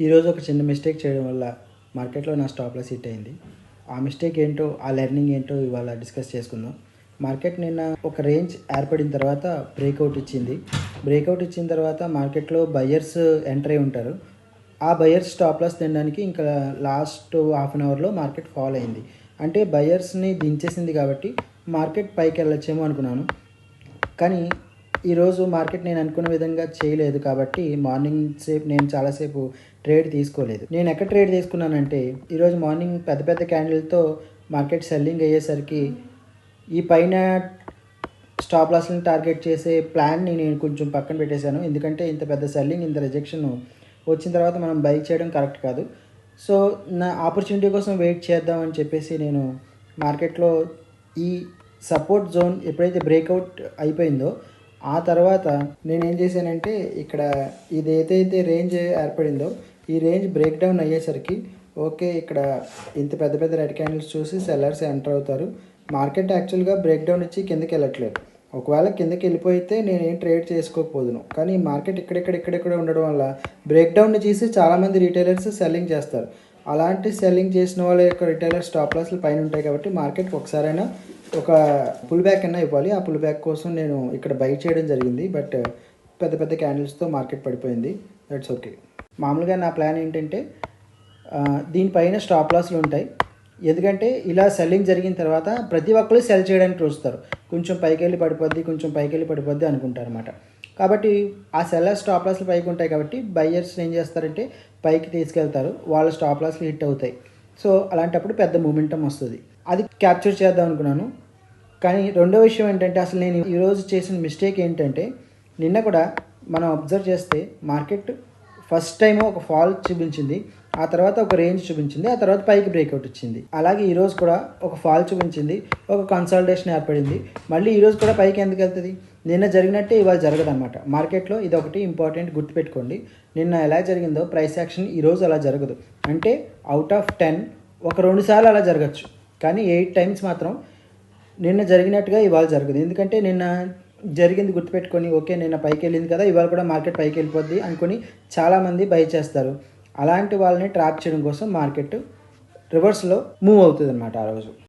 ఈరోజు ఒక చిన్న మిస్టేక్ చేయడం వల్ల మార్కెట్లో నా స్టాప్ లాస్ హిట్ అయింది. ఆ మిస్టేక్ ఏంటో, ఆ లెర్నింగ్ ఏంటో ఇవాళ డిస్కస్ చేసుకుందాం. మార్కెట్ నిన్న ఒక రేంజ్ ఏర్పడిన తర్వాత బ్రేక్అవుట్ ఇచ్చింది. బ్రేక్అవుట్ ఇచ్చిన తర్వాత మార్కెట్లో బయ్యర్స్ ఎంటర్ అయి ఉంటారు. ఆ బయ్యర్స్ స్టాప్ లాస్ తినడానికి ఇంకా లాస్ట్ హాఫ్ అన్ అవర్లో మార్కెట్ ఫాల్ అయింది. అంటే బయ్యర్స్ని దించేసింది కాబట్టి మార్కెట్ పైకి వెళ్ళొచ్చేమో అనుకున్నాను. కానీ ఈరోజు మార్కెట్ నేను అనుకున్న విధంగా చేయలేదు కాబట్టి మార్నింగ్ నేను చాలాసేపు ట్రేడ్ తీసుకోలేదు. నేను ఎక్కడ ట్రేడ్ తీసుకున్నానంటే ఈరోజు మార్నింగ్ పెద్ద పెద్ద క్యాండిల్తో మార్కెట్ సెల్లింగ్ అయ్యేసరికి ఈ పైన స్టాప్ లాస్ని టార్గెట్ చేసే ప్లాన్ని నేను కొంచెం పక్కన పెట్టేశాను. ఎందుకంటే ఇంత పెద్ద సెల్లింగ్, ఇంత రిజెక్షన్ వచ్చిన తర్వాత మనం బై చేయడం కరెక్ట్ కాదు. సో నా ఆపర్చునిటీ కోసం వెయిట్ చేద్దామని చెప్పేసి నేను మార్కెట్లో ఈ సపోర్ట్ జోన్ ఎప్పుడైతే బ్రేక్అవుట్ అయిపోయిందో ఆ తర్వాత నేనేం చేశానంటే ఇక్కడ ఇది ఏదైతే రేంజ్ ఏర్పడిందో ఈ రేంజ్ బ్రేక్ డౌన్ అయ్యేసరికి ఓకే, ఇక్కడ ఇంత పెద్ద పెద్ద రెడ్ క్యాండిల్స్ చూసి సెల్లర్స్ ఎంటర్ అవుతారు. మార్కెట్ యాక్చువల్గా బ్రేక్ డౌన్ ఇచ్చి కిందకి వెళ్ళట్లేదు. ఒకవేళ కిందకి వెళ్ళిపోతే నేనేం ట్రేడ్ చేసుకోకపోదును. కానీ మార్కెట్ ఇక్కడెక్కడ ఉండడం వల్ల బ్రేక్ డౌన్ని చూసి చాలామంది రీటైలర్స్ సెల్లింగ్ చేస్తారు. అలాంటి సెల్లింగ్ చేసిన వాళ్ళ యొక్క రిటైలర్ స్టాప్ లాస్లు పైన ఉంటాయి కాబట్టి మార్కెట్కి ఒకసారైనా ఒక పుల్ బ్యాక్ అయినా ఇవ్వాలి. ఆ పుల్ బ్యాక్ కోసం నేను ఇక్కడ బై చేయడం జరిగింది. బట్ పెద్ద పెద్ద క్యాండిల్స్తో మార్కెట్ పడిపోయింది. That's okay. మామూలుగా నా ప్లాన్ ఏంటంటే దీనిపైన స్టాప్ లాస్లు ఉంటాయి. ఎందుకంటే ఇలా సెల్లింగ్ జరిగిన తర్వాత ప్రతి ఒక్కరు సెల్ చేయడానికి చూస్తారు. కొంచెం పైకి వెళ్ళి పడిపోద్ది అనుకుంటారు అనమాట. కాబట్టి ఆ సెల్లర్ స్టాప్ లాస్లు పైకి ఉంటాయి కాబట్టి బయ్యర్స్ ఏం చేస్తారంటే పైకి తీసుకెళ్తారు. వాళ్ళ స్టాప్ లాస్లు హిట్ అవుతాయి. సో అలాంటప్పుడు పెద్ద మూమెంటం వస్తుంది. అది క్యాప్చర్ చేద్దాం అనుకున్నాను. కానీ రెండో విషయం ఏంటంటే అసలు నేను ఈరోజు చేసిన మిస్టేక్ ఏంటంటే నిన్న కూడా మనం అబ్జర్వ్ చేస్తే మార్కెట్ ఫస్ట్ టైం ఒక ఫాల్ చూపించింది, ఆ తర్వాత ఒక రేంజ్ చూపించింది, ఆ తర్వాత పైకి బ్రేక్అవుట్ ఇచ్చింది. అలాగే ఈరోజు కూడా ఒక ఫాల్ చూపించింది, ఒక కన్సాలిడేషన్ ఏర్పడింది. మళ్ళీ ఈరోజు కూడా పైకి ఎందుకు వెళ్తుంది? నిన్న జరిగినట్టే ఇవాళ జరగదు అనమాట. మార్కెట్లో ఇది ఒకటి ఇంపార్టెంట్ గుర్తుపెట్టుకోండి. నిన్న ఎలా జరిగిందో ప్రైస్ యాక్షన్ ఈరోజు అలా జరగదు. అంటే అవుట్ ఆఫ్ 10 ఒక 2 సార్లు అలా జరగచ్చు. కానీ 8 టైమ్స్ మాత్రం నిన్న జరిగినట్టుగా ఇవాళ జరగదు. ఎందుకంటే నిన్న జరిగింది గుర్తుపెట్టుకొని ఓకే నిన్న పైకి వెళ్ళింది కదా, ఇవాళ కూడా మార్కెట్ పైకి వెళ్ళిపోద్ది అనుకొని చాలామంది బై చేస్తారు. అలాంటి వాళ్ళని ట్రాప్ చేయడం కోసం మార్కెట్ రివర్స్లో మూవ్ అవుతుంది అన్నమాట ఆ రోజు.